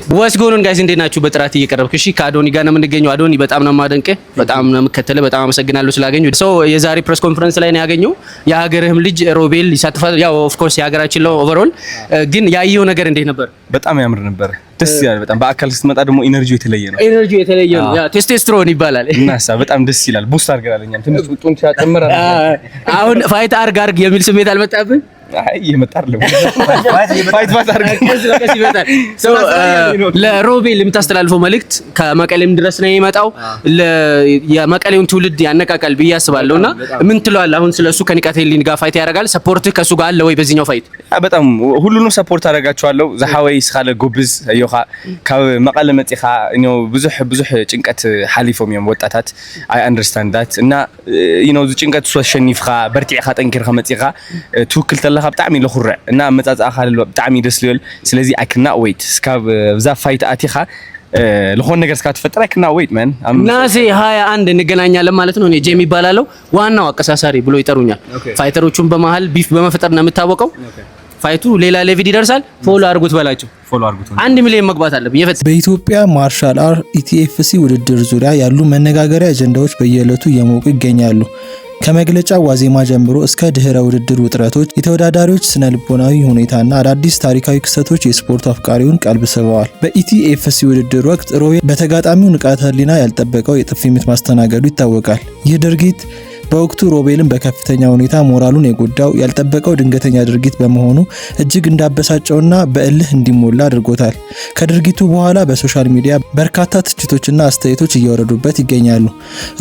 ወስ ጎኑን ጋይስ እንዴት ናችሁ? በጥራት እየቀረብክ እሺ። ከአዶኒ ጋር ነው የምንገኘው። አዶኒ በጣም ነው የማደንቅህ፣ በጣም ነው የምከተልህ። በጣም አመሰግናለሁ ስላገኙ። የዛሬ ፕሬስ ኮንፈረንስ ላይ ነው ያገኘው። የሀገርህም ልጅ ሮቤል ይሳተፋል። ያው ኦፍ ኮርስ የሀገራችን ነው ኦቨርኦል። ግን ያየው ነገር እንዴት ነበር? በጣም ያምር ነበር። ደስ ይላል በጣም። በአካል ስትመጣ ደግሞ ኢነርጂው የተለየ ነው። ኢነርጂው የተለየ ነው። ያ ቴስቶስትሮን ይባላል። እናሳ በጣም ደስ ይላል። ቡስት አድርገናልኛም ትንሽ ጡንቻ ጨምረናል። አሁን ፋይት አርግ የሚል ስሜት አልመጣብህ? አይ የመጣር ፋይት አርግ ለሮቤል የምታስተላልፈው መልእክት ከመቀሌም ድረስ ነው የመጣው። የመቀሌውን ትውልድ ያነቃቃል ብዬ አስባለሁና ምን ትለዋለህ? አሁን ስለሱ ከኒቃተ ህሊና ጋር ፋይት ያደርጋል። ሰፖርት ከሱ ጋር አለ ወይ በዚህኛው ፋይት? በጣም ሁሉንም ሰፖርት አደርጋቸዋለሁ። ዘሐወይ ስኻለ ጎብዝ አዮኻ ካብ መቀለ መጽኻ ነው ብዙሕ ጭንቀት ሓሊፎም እዮም ወጣታት አይ አንደርስታንድ ዳት እና ዩ ጭንቀት ሶሸኒፍኻ በርቲዕኻ ጠንኪርኻ መጽኻ ትውክል ተለኻ ብጣዕሚ ለኹርዕ እና መጻጻኻ ብጣዕሚ ደስ ልብል። ስለዚህ አይ ካና ዌይት ስካብ ብዛ ፋይት አቲኻ ለሆነ ነገር እስካትፈጠረ አይ ካና ዌይት ማን ናሴ 21 እንገናኛለን ማለት ነው። እኔ ጄሚ ይባላልው ዋናው አቀሳሳሪ ብሎ ይጠሩኛል። ፋይተሮቹን በመሃል ቢፍ በመፈጠር ነው የምታወቀው። ፋይቱ ሌላ ሌቪድ ይደርሳል። ፎሎ አድርጉት በላቸው። ፎሎ አድርጉት። 1 ሚሊዮን መግባት አለብኝ። በኢትዮጵያ ማርሻል አርት ኢቲኤፍሲ ውድድር ዙሪያ ያሉ መነጋገሪያ አጀንዳዎች በየዕለቱ እየሞቁ ይገኛሉ። ከመግለጫው ዋዜማ ጀምሮ እስከ ድህረ ውድድር ውጥረቶች፣ የተወዳዳሪዎች ስነልቦናዊ ሁኔታና አዳዲስ ታሪካዊ ክስተቶች የስፖርት አፍቃሪውን ቀልብ ስበዋል። በኢቲኤፍሲ ውድድር ወቅት ሮቤል በተጋጣሚው ንቃተ ህሊና ያልጠበቀው የጥፊ ምት ማስተናገዱ ይታወቃል። ይህ ድርጊት በወቅቱ ሮቤልን በከፍተኛ ሁኔታ ሞራሉን የጎዳው ያልጠበቀው ድንገተኛ ድርጊት በመሆኑ እጅግ እንዳበሳጨውና በእልህ እንዲሞላ አድርጎታል። ከድርጊቱ በኋላ በሶሻል ሚዲያ በርካታ ትችቶችና አስተያየቶች እየወረዱበት ይገኛሉ።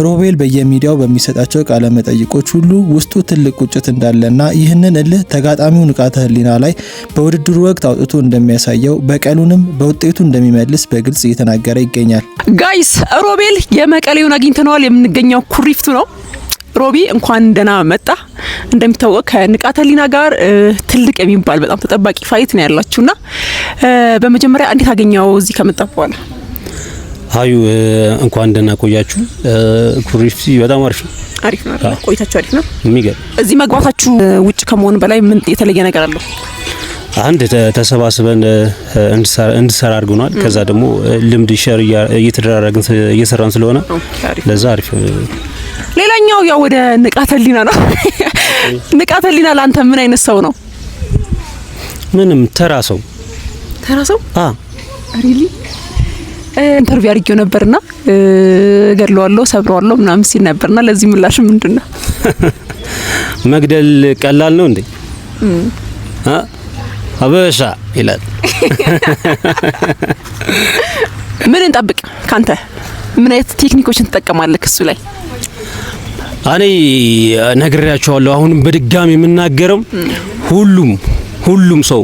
ሮቤል በየሚዲያው በሚሰጣቸው ቃለ መጠይቆች ሁሉ ውስጡ ትልቅ ቁጭት እንዳለና ይህንን እልህ ተጋጣሚው ንቃተ ህሊና ላይ በውድድሩ ወቅት አውጥቶ እንደሚያሳየው በቀሉንም በውጤቱ እንደሚመልስ በግልጽ እየተናገረ ይገኛል። ጋይስ ሮቤል የመቀሌውን አግኝተነዋል። የምንገኘው ኩሪፍቱ ነው። ሮቢ እንኳን ደህና መጣ። እንደሚታወቀው ከንቃተ ህሊና ጋር ትልቅ የሚባል በጣም ተጠባቂ ፋይት ነው ያላችሁና በመጀመሪያ እንዴት አገኘው እዚህ ከመጣ በኋላ? አዩ እንኳን ደህና ቆያችሁ። ኩሪፍቱ በጣም አሪፍ ነው። ቆይታችሁ አሪፍ ነው። የሚገርም እዚህ መግባታችሁ ውጭ ከመሆን በላይ ምን የተለየ ነገር አለው? አንድ ተሰባስበን እንድሰራ አድርገናል። ከዛ ደግሞ ልምድ ሼር እየተደራረግን እየሰራን ስለሆነ ለዛ አሪፍ። ሌላኛው ያው ወደ ንቃተ ህሊና ነው። ንቃተ ህሊና ላንተ ምን አይነት ሰው ነው? ምንም ተራ ሰው። ሪሊ ኢንተርቪው አድርጌው ነበርና ገድለዋለሁ ሰብረዋለሁ ምናምን ሲል ነበርና ለዚህ ምላሽ ምንድነው? መግደል ቀላል ነው እንዴ? አበሻ ይላል። ምን እንጠብቅ ካንተ? ምን አይነት ቴክኒኮችን ትጠቀማለህ እሱ ላይ? እኔ ነግሬያቸዋለሁ። አሁንም በድጋሚ የምናገረው ሁሉም ሰው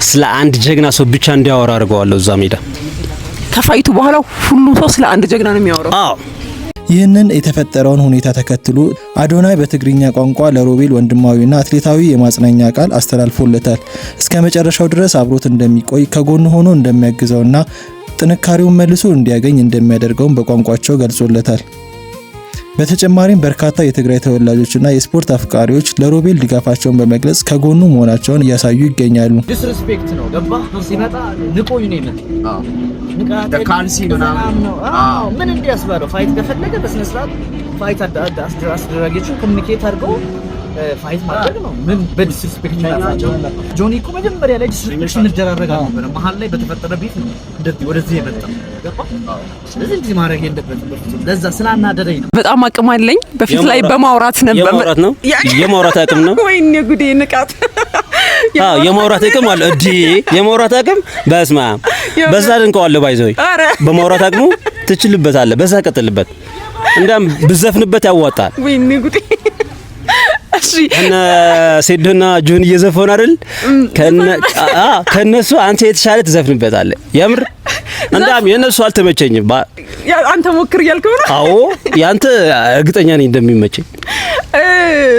ስለ አንድ ጀግና ሰው ብቻ እንዲያወራ አድርገዋለሁ። እዛ ሜዳ ከፋይቱ በኋላ ሁሉም ሰው ስለ አንድ ጀግና ነው የሚያወራው። አዎ። ይህንን የተፈጠረውን ሁኔታ ተከትሎ አዶናይ በትግርኛ ቋንቋ ለሮቤል ወንድማዊና አትሌታዊ የማጽናኛ ቃል አስተላልፎለታል። እስከ መጨረሻው ድረስ አብሮት እንደሚቆይ ከጎኑ ሆኖ እንደሚያግዘውና ጥንካሬውን መልሶ እንዲያገኝ እንደሚያደርገው በቋንቋቸው ገልጾለታል። በተጨማሪም በርካታ የትግራይ ተወላጆችና የስፖርት አፍቃሪዎች ለሮቤል ድጋፋቸውን በመግለጽ ከጎኑ መሆናቸውን እያሳዩ ይገኛሉ። ዲስሪስፔክት ነው ገባ ሲመጣ ንቆይ ነው ይመጣ ካልሲ ምናምን ምን እንዲያስባለው ፋይት ከፈለገ በስነ ስርዓት ፋይት አስደራጊዎችን ኮሙኒኬት አድርገው ፋይት ማድረግ ነው። ምን በዲስሪስፔክት ነው? ጆኒ እኮ መጀመሪያ ላይ ዲስሪስፔክት እንደራረጋ ነበር። መሀል ላይ በተፈጠረ ቢት ነው እንደዚህ ወደዚህ የመጣው ገባ። ስለዚህ እንዲህ ማድረግ የለበትም። ለዛ ስላናደረኝ ነው። በጣም አቅም አለኝ። በፊት ላይ በማውራት ነበር። የማውራት አቅም ነው። ወይኔ ጉዴ ንቃት። የማውራት አቅም አለ እንዴ? የማውራት አቅም በስማ በዛ ድንቀዋለሁ ባይዘይ በማውራት አቅሙ ትችልበታለህ። በዛ ቀጥልበት። እንዳም ብዘፍንበት ያዋጣል። ወይኔ ጉዴ እሺ እና ሴዶና ጆን እየዘፈኑ አይደል? ከነሱ አንተ የተሻለ ትዘፍንበታለህ። የምር እንዳም የነሱ አልተመቸኝም። አንተ ሞክር ያልከው ነው? አዎ ያንተ እርግጠኛ ነኝ እንደሚመቸኝ።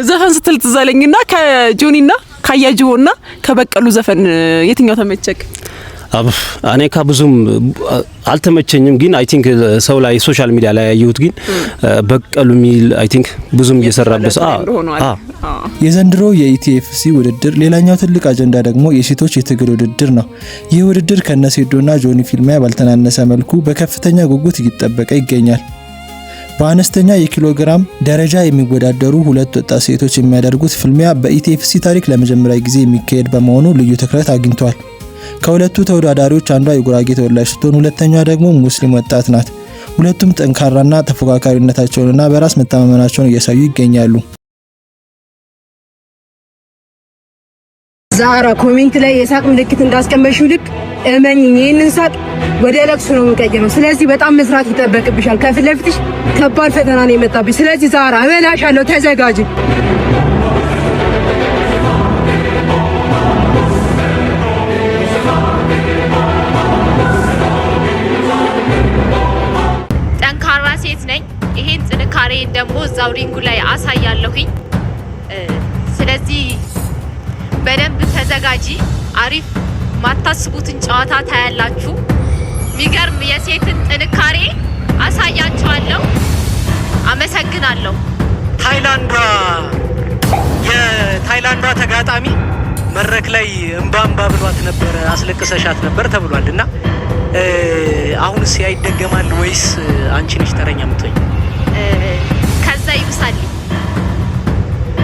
ዘፈን ስትል ትዛለኝና ከጆኒና ካያጅቦና ከበቀሉ ዘፈን የትኛው ተመቸክ? እኔ ብዙም አልተመቸኝም ግን አይ ቲንክ ሰው ላይ ሶሻል ሚዲያ ላይ ያየሁት ግን በቀሉ ሚል አይ ቲንክ ብዙም እየሰራበት የዘንድሮ የኢቲኤፍሲ ውድድር ሌላኛው ትልቅ አጀንዳ ደግሞ የሴቶች የትግል ውድድር ነው። ይህ ውድድር ከነሴዶና ጆኒ ፊልሚያ ባልተናነሰ መልኩ በከፍተኛ ጉጉት እየተጠበቀ ይገኛል። በአነስተኛ የኪሎግራም ደረጃ የሚወዳደሩ ሁለት ወጣት ሴቶች የሚያደርጉት ፍልሚያ በኢቲኤፍሲ ታሪክ ለመጀመሪያ ጊዜ የሚካሄድ በመሆኑ ልዩ ትኩረት አግኝቷል። ከሁለቱ ተወዳዳሪዎች አንዷ የጉራጌ ተወላጅ ስትሆን ሁለተኛዋ ደግሞ ሙስሊም ወጣት ናት። ሁለቱም ጠንካራና ተፎካካሪነታቸውንና በራስ መተማመናቸውን እያሳዩ ይገኛሉ። ዛራ ኮሜንት ላይ የሳቅ ምልክት እንዳስቀመጥሽው ልክ እመኚኝ ይሄንን ሳቅ ወደ ለቅሶ ነው የምንቀይረው። ስለዚህ በጣም መስራት ይጠበቅብሻል። ከፊት ለፊትሽ ከባድ ፈተና ነው የመጣብሽ። ስለዚህ ዛራ እበላሻለሁ፣ ተዘጋጂ። ጠንካራ ሴት ነኝ። ይሄን ጥንካሬ ደግሞ እዛው ሪንጉ ላይ አሳያለሁኝ። ስለዚህ በደንብ ተዘጋጂ። አሪፍ ማታስቡትን ጨዋታ ታያላችሁ። ሚገርም የሴትን ጥንካሬ አሳያችኋለሁ። አመሰግናለሁ። የታይላንዷ ተጋጣሚ መድረክ ላይ እንባንባ ብሏት ነበር፣ አስለቅሰሻት ነበር ተብሏልና አሁንስ ያይደገማል ወይስ አንቺ ነሽ ተረኛ የምትሆኝ? ከዛ ይብሳል።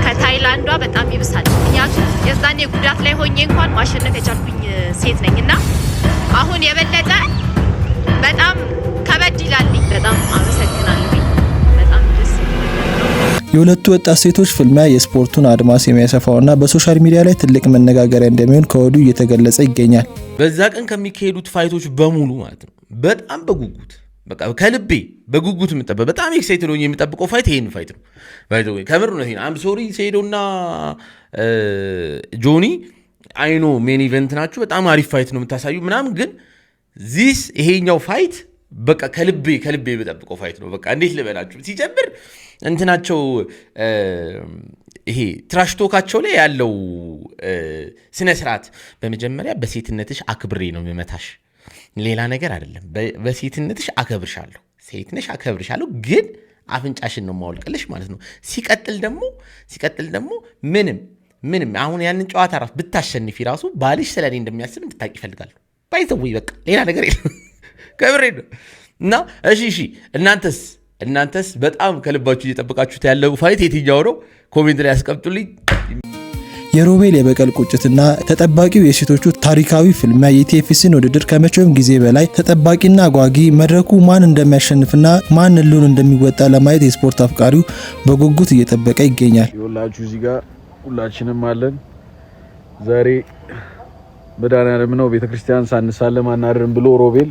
ከታይላንዷ በጣም ይብሳል። ምክንያቱም የዛኔ ጉዳት ላይ ሆኜ እንኳን ማሸነፍ የቻልኩኝ ሴት ነኝና አሁን የበለጠ በጣም ከበድ ይላልኝ። በጣም አመሰግናለሁ። በጣም ደስ ይላል። የሁለቱ ወጣት ሴቶች ፍልሚያ የስፖርቱን አድማስ የሚያሰፋውና በሶሻል ሚዲያ ላይ ትልቅ መነጋገሪያ እንደሚሆን ከወዲሁ እየተገለጸ ይገኛል። በዛ ቀን ከሚካሄዱት ፋይቶች በሙሉ ማለት ነው በጣም በጉጉት በቃ ከልቤ በጉጉት የምጠበቅ በጣም ኤክሳይትድ ሆኜ የምጠብቀው ፋይት ይሄን ፋይት ነው። ባይ ዘ ዌይ ከምር ነው። አም ሶሪ ሴዶና ጆኒ አይኖ ሜን ኢቨንት ናችሁ፣ በጣም አሪፍ ፋይት ነው የምታሳዩ ምናምን፣ ግን ዚስ ይሄኛው ፋይት በቃ ከልቤ የምጠብቀው ፋይት ነው። በቃ እንዴት ልበላችሁ፣ ሲጀምር እንትናቸው ይሄ ትራሽቶካቸው ላይ ያለው ስነ ስርዓት፣ በመጀመሪያ በሴትነትሽ አክብሬ ነው የምመታሽ፣ ሌላ ነገር አይደለም። በሴትነትሽ አከብርሻለሁ፣ ሴት ነሽ አከብርሻለሁ፣ ግን አፍንጫሽን ነው ማወልቅልሽ ማለት ነው። ሲቀጥል ደግሞ ምንም አሁን ያንን ጨዋታ ራሱ ብታሸንፊ ራሱ ባልሽ ስለኔ እንደሚያስብ እንድታቂ ይፈልጋሉ። ባይዘው በቃ ሌላ ነገር የለም። ከብሬ ነው እና እሺ እናንተስ በጣም ከልባችሁ እየጠበቃችሁት ያለው ፋይት የትኛው ነው? ኮሜንት ላይ ያስቀምጡልኝ። የሮቤል የበቀል ቁጭትና ተጠባቂው የሴቶቹ ታሪካዊ ፍልሚያ የኢቲኤፍሲን ውድድር ከመቼውም ጊዜ በላይ ተጠባቂና አጓጊ፣ መድረኩ ማን እንደሚያሸንፍና ማን እሉን እንደሚወጣ ለማየት የስፖርት አፍቃሪው በጉጉት እየጠበቀ ይገኛል። ይኸውላችሁ እዚህ ጋር ሁላችንም አለን። ዛሬ መድኃኒዓለም ነው ቤተክርስቲያን ሳንሳለም አናድርም ብሎ ሮቤል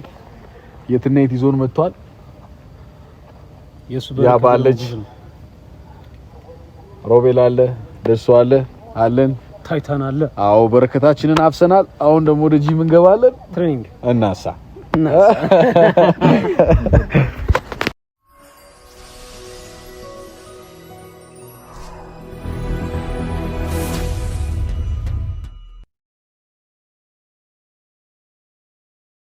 የትና የት ይዞን መጥቷል። ያ ባለች ሮቤል አለ፣ ደሱ አለን ታይታን አለ። አዎ በረከታችንን አፍሰናል። አሁን ደግሞ ወደ ጂም እንገባለን። ትሬኒንግ እናሳ